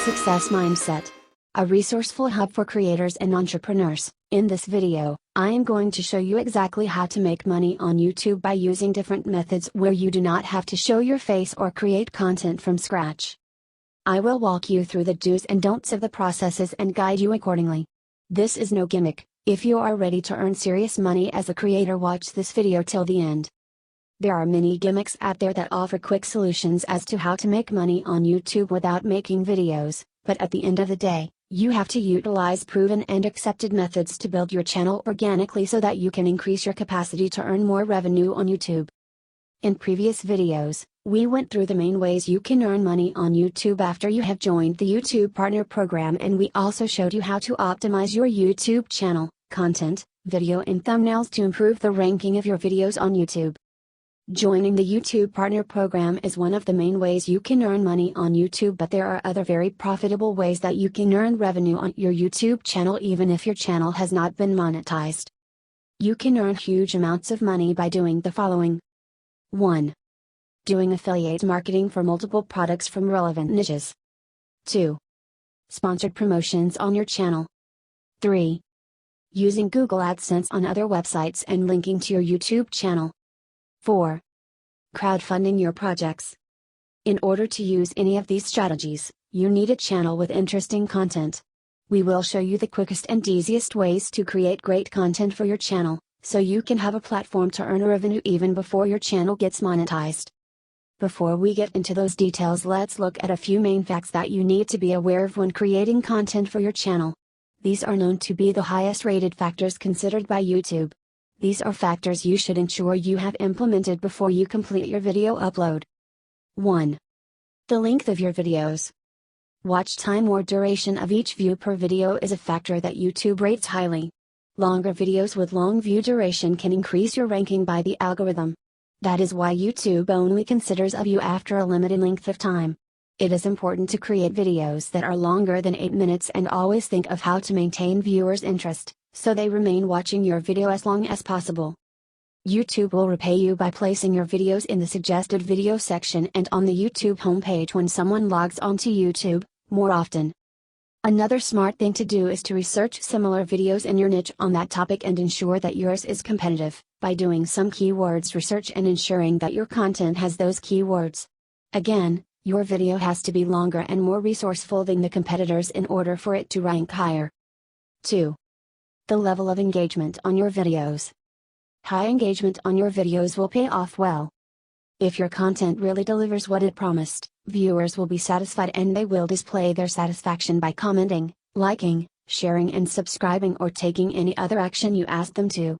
Success Mindset, a resourceful hub for creators and entrepreneurs. In this video, I am going to show you exactly how to make money on YouTube by using different methods where you do not have to show your face or create content from scratch. I will walk you through the do's and don'ts of the processes and guide you accordingly. This is no gimmick. If you are ready to earn serious money as a creator, watch this video till the end. There are many gimmicks out there that offer quick solutions as to how to make money on YouTube without making videos, but at the end of the day, you have to utilize proven and accepted methods to build your channel organically so that you can increase your capacity to earn more revenue on YouTube. In previous videos, we went through the main ways you can earn money on YouTube after you have joined the YouTube Partner Program, and we also showed you how to optimize your YouTube channel, content, video and thumbnails to improve the ranking of your videos on YouTube. Joining the YouTube Partner Program is one of the main ways you can earn money on YouTube, but there are other very profitable ways that you can earn revenue on your YouTube channel even if your channel has not been monetized. You can earn huge amounts of money by doing the following. 1. Doing affiliate marketing for multiple products from relevant niches. 2. Sponsored promotions on your channel. 3. Using Google AdSense on other websites and linking to your YouTube channel. 4. Crowdfunding your projects. In order to use any of these strategies, you need a channel with interesting content. We will show you the quickest and easiest ways to create great content for your channel, so you can have a platform to earn revenue even before your channel gets monetized. Before we get into those details, let's look at a few main facts that you need to be aware of when creating content for your channel. These are known to be the highest rated factors considered by YouTube. These are factors you should ensure you have implemented before you complete your video upload. 1. The length of your videos. Watch time or duration of each view per video is a factor that YouTube rates highly. Longer videos with long view duration can increase your ranking by the algorithm. That is why YouTube only considers a view after a limited length of time. It is important to create videos that are longer than 8 minutes and always think of how to maintain viewers' interest, so they remain watching your video as long as possible. YouTube will repay you by placing your videos in the suggested video section and on the YouTube homepage when someone logs onto YouTube, more often. Another smart thing to do is to research similar videos in your niche on that topic and ensure that yours is competitive, by doing some keywords research and ensuring that your content has those keywords. Again, your video has to be longer and more resourceful than the competitors in order for it to rank higher. 2. The level of engagement on your videos. High engagement on your videos will pay off well. If your content really delivers what it promised, viewers will be satisfied and they will display their satisfaction by commenting, liking, sharing and subscribing or taking any other action you ask them to.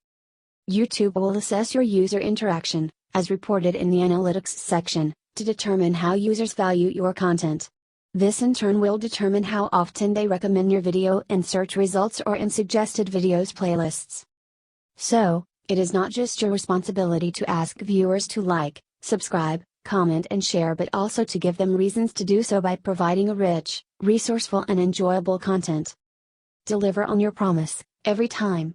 YouTube will assess your user interaction, as reported in the analytics section, to determine how users value your content. This in turn will determine how often they recommend your video in search results or in suggested videos playlists. So, it is not just your responsibility to ask viewers to like, subscribe, comment and share, but also to give them reasons to do so by providing a rich, resourceful and enjoyable content. Deliver on your promise, every time.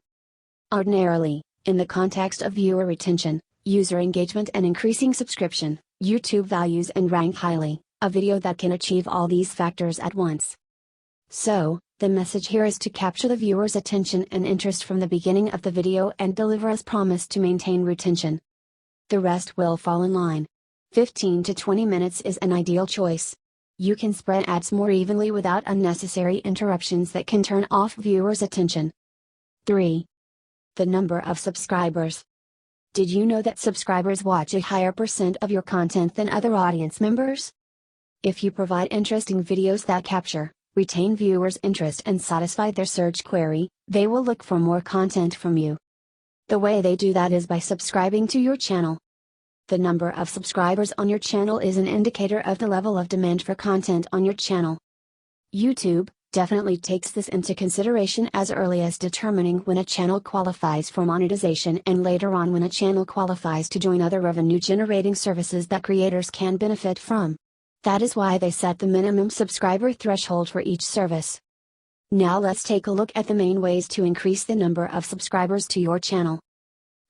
Ordinarily, in the context of viewer retention, user engagement and increasing subscription, YouTube values and rank highly a video that can achieve all these factors at once. So, the message here is to capture the viewer's attention and interest from the beginning of the video and deliver as promised to maintain retention. The rest will fall in line. 15 to 20 minutes is an ideal choice. You can spread ads more evenly without unnecessary interruptions that can turn off viewers' attention. 3. The number of subscribers. Did you know that subscribers watch a higher % of your content than other audience members? If you provide interesting videos that capture, retain viewers' interest and satisfy their search query, they will look for more content from you. The way they do that is by subscribing to your channel. The number of subscribers on your channel is an indicator of the level of demand for content on your channel. YouTube definitely takes this into consideration as early as determining when a channel qualifies for monetization and later on when a channel qualifies to join other revenue-generating services that creators can benefit from. That is why they set the minimum subscriber threshold for each service. Now let's take a look at the main ways to increase the number of subscribers to your channel.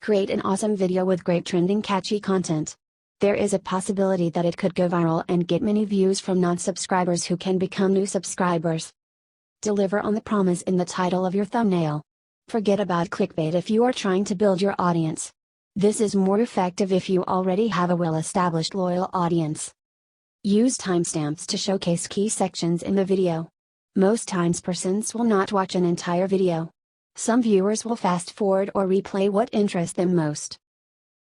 Create an awesome video with great trending catchy content. There is a possibility that it could go viral and get many views from non-subscribers who can become new subscribers. Deliver on the promise in the title of your thumbnail. Forget about clickbait if you are trying to build your audience. This is more effective if you already have a well-established loyal audience. Use timestamps to showcase key sections in the video. Most times persons will not watch an entire video. Some viewers will fast forward or replay what interests them most.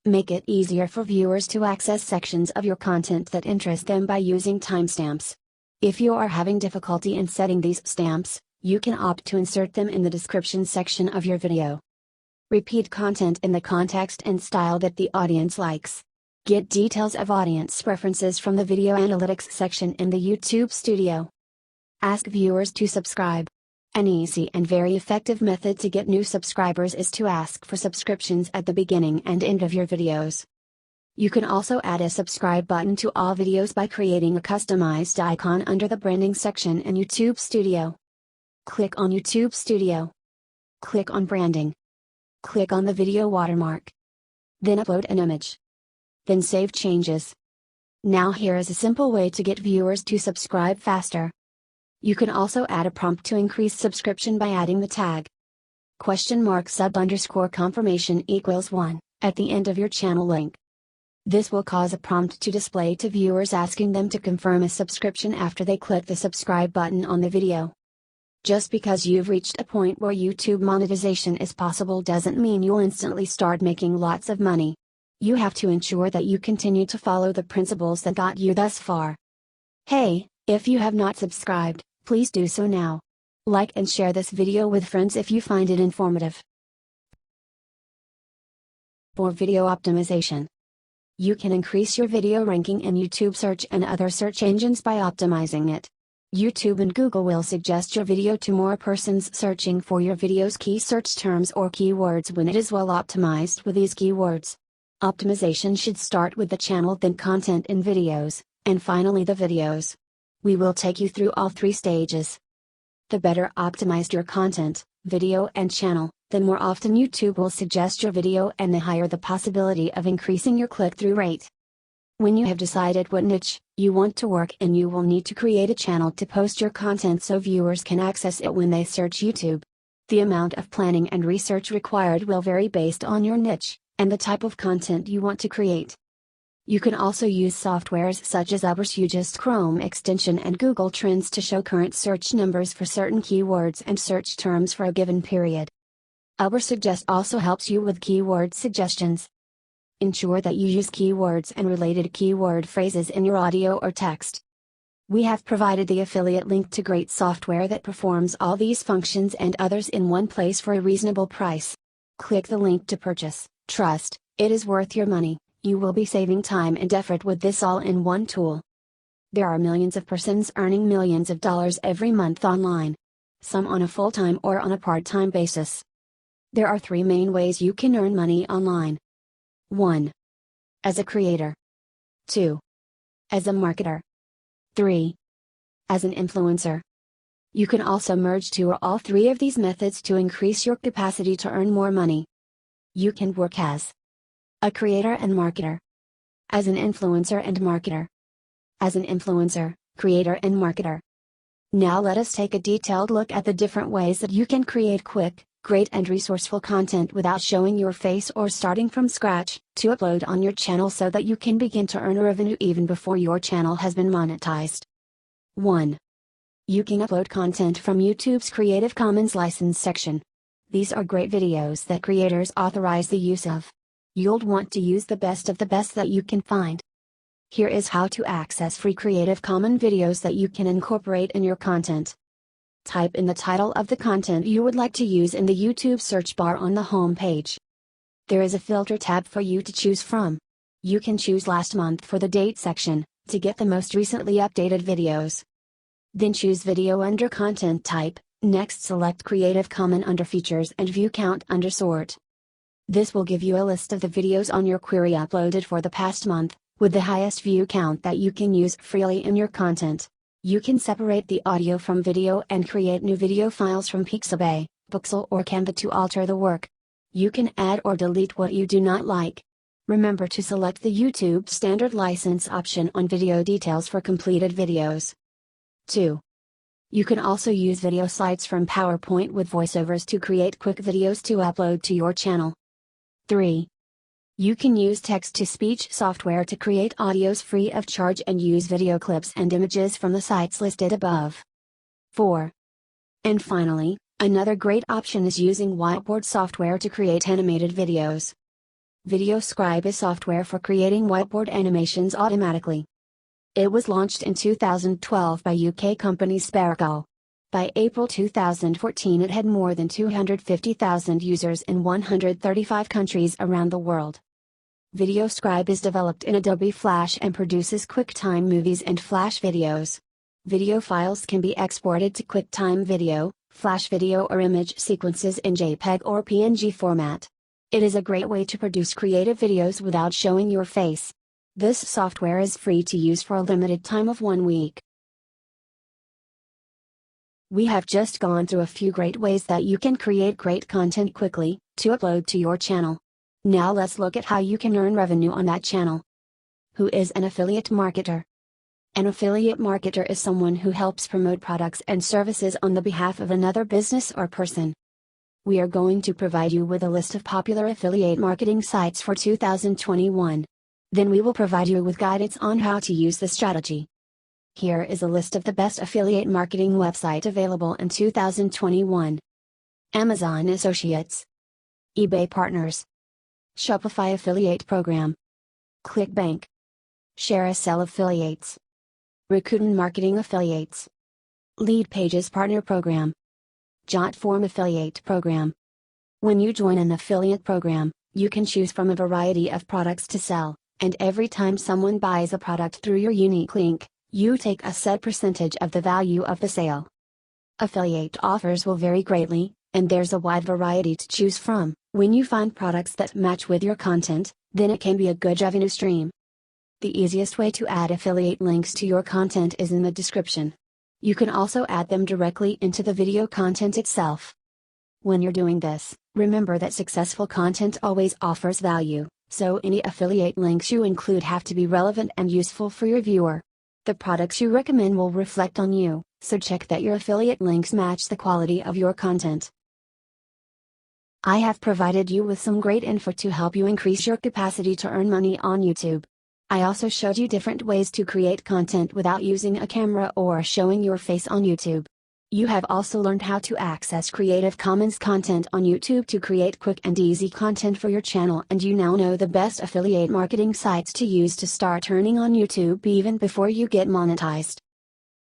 Make it easier for viewers to access sections of your content that interest them by using timestamps. If you are having difficulty in setting these stamps, you can opt to insert them in the description section of your video. Repeat content in the context and style that the audience likes. Get details of audience preferences from the video analytics section in the YouTube Studio. Ask viewers to subscribe. An easy and very effective method to get new subscribers is to ask for subscriptions at the beginning and end of your videos. You can also add a subscribe button to all videos by creating a customized icon under the branding section in YouTube Studio. Click on YouTube Studio. Click on Branding. Click on the video watermark. Then upload an image. Then save changes. Now here is a simple way to get viewers to subscribe faster. You can also add a prompt to increase subscription by adding the tag !sub_confirmation = 1 at the end of your channel link. This will cause a prompt to display to viewers asking them to confirm a subscription after they click the subscribe button on the video. Just because you've reached a point where YouTube monetization is possible doesn't mean you'll instantly start making lots of money. You have to ensure that you continue to follow the principles that got you thus far. Hey, if you have not subscribed, please do so now. Like and share this video with friends if you find it informative. For video optimization, you can increase your video ranking in YouTube search and other search engines by optimizing it. YouTube and Google will suggest your video to more persons searching for your video's key search terms or keywords when it is well optimized with these keywords. Optimization should start with the channel, then content in videos, and finally the videos. We will take you through all three stages. The better optimized your content, video and channel, the more often YouTube will suggest your video and the higher the possibility of increasing your click-through rate. When you have decided what niche you want to work in, you will need to create a channel to post your content so viewers can access it when they search YouTube. The amount of planning and research required will vary based on your niche and the type of content you want to create. You can also use softwares such as Ubersuggest Chrome extension and Google Trends to show current search numbers for certain keywords and search terms for a given period. Ubersuggest also helps you with keyword suggestions. Ensure that you use keywords and related keyword phrases in your audio or text. We have provided the affiliate link to great software that performs all these functions and others in one place for a reasonable price. Click the link to purchase. Trust, it is worth your money. You will be saving time and effort with this all-in-one tool. There are millions of persons earning millions of dollars every month online. Some on a full-time or on a part-time basis. There are three main ways you can earn money online. 1. As a creator. 2. As a marketer. 3. As an influencer. You can also merge two or all three of these methods to increase your capacity to earn more money. You can work as a creator and marketer. As an influencer and marketer. As an influencer, creator and marketer. Now let us take a detailed look at the different ways that you can create quick, great and resourceful content without showing your face or starting from scratch, to upload on your channel so that you can begin to earn revenue even before your channel has been monetized. 1. You can upload content from YouTube's Creative Commons license section. These are great videos that creators authorize the use of. You'll want to use the best of the best that you can find. Here is how to access free Creative Commons videos that you can incorporate in your content. Type in the title of the content you would like to use in the YouTube search bar on the home page. There is a filter tab for you to choose from. You can choose last month for the date section, to get the most recently updated videos. Then choose video under content type, next select Creative Commons under features and view count under sort. This will give you a list of the videos on your query uploaded for the past month, with the highest view count that you can use freely in your content. You can separate the audio from video and create new video files from Pixabay, Pixel or Canva to alter the work. You can add or delete what you do not like. Remember to select the YouTube standard license option on video details for completed videos. 2. You can also use video slides from PowerPoint with voiceovers to create quick videos to upload to your channel. 3. You can use text-to-speech software to create audios free of charge and use video clips and images from the sites listed above. 4. And finally, another great option is using whiteboard software to create animated videos. VideoScribe is software for creating whiteboard animations automatically. It was launched in 2012 by UK company Sparkle. By April 2014 it had more than 250,000 users in 135 countries around the world. VideoScribe is developed in Adobe Flash and produces QuickTime movies and Flash videos. Video files can be exported to QuickTime video, Flash video or image sequences in JPEG or PNG format. It is a great way to produce creative videos without showing your face. This software is free to use for a limited time of 1 week. We have just gone through a few great ways that you can create great content quickly, to upload to your channel. Now let's look at how you can earn revenue on that channel. Who is an affiliate marketer? An affiliate marketer is someone who helps promote products and services on the behalf of another business or person. We are going to provide you with a list of popular affiliate marketing sites for 2021. Then we will provide you with guidance on how to use the strategy. Here is a list of the best affiliate marketing website available in 2021. Amazon Associates, eBay Partners, Shopify Affiliate Program, ClickBank, ShareASell Affiliates, Rakuten Marketing Affiliates, Lead Pages Partner Program, JotForm Affiliate Program. When you join an affiliate program, you can choose from a variety of products to sell, and every time someone buys a product through your unique link, you take a set percentage of the value of the sale. Affiliate offers will vary greatly, and there's a wide variety to choose from. When you find products that match with your content, then it can be a good revenue stream. The easiest way to add affiliate links to your content is in the description. You can also add them directly into the video content itself. When you're doing this, remember that successful content always offers value, so any affiliate links you include have to be relevant and useful for your viewer. The products you recommend will reflect on you, so check that your affiliate links match the quality of your content. I have provided you with some great info to help you increase your capacity to earn money on YouTube. I also showed you different ways to create content without using a camera or showing your face on YouTube. You have also learned how to access Creative Commons content on YouTube to create quick and easy content for your channel, and you now know the best affiliate marketing sites to use to start earning on YouTube even before you get monetized.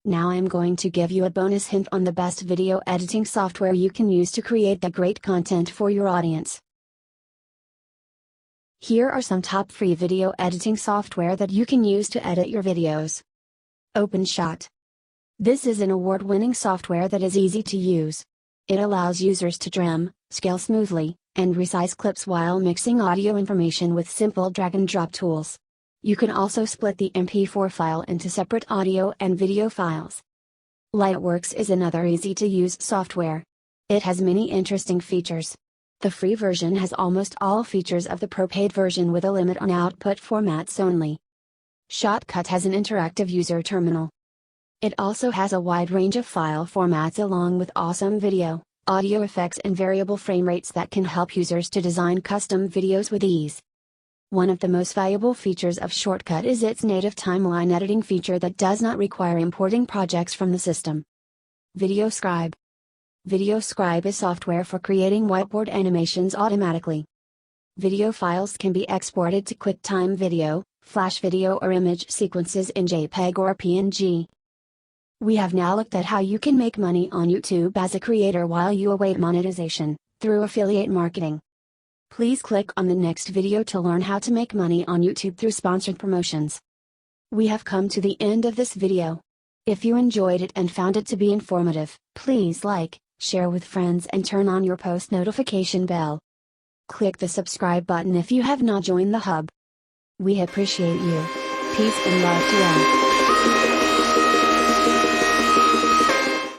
Now I'm going to give you a bonus hint on the best video editing software you can use to create the great content for your audience. Here are some top free video editing software that you can use to edit your videos. OpenShot. This is an award-winning software that is easy to use. It allows users to trim, scale smoothly, and resize clips while mixing audio information with simple drag-and-drop tools. You can also split the MP4 file into separate audio and video files. Lightworks is another easy-to-use software. It has many interesting features. The free version has almost all features of the pro-paid version with a limit on output formats only. Shotcut has an interactive user terminal. It also has a wide range of file formats along with awesome video, audio effects and variable frame rates that can help users to design custom videos with ease. One of the most valuable features of Shotcut is its native timeline editing feature that does not require importing projects from the system. VideoScribe. VideoScribe is software for creating whiteboard animations automatically. Video files can be exported to QuickTime video, Flash video or image sequences in JPEG or PNG. We have now looked at how you can make money on YouTube as a creator while you await monetization, through affiliate marketing. Please click on the next video to learn how to make money on YouTube through sponsored promotions. We have come to the end of this video. If you enjoyed it and found it to be informative, please like, share with friends and turn on your post notification bell. Click the subscribe button if you have not joined the hub. We appreciate you. Peace and love to all.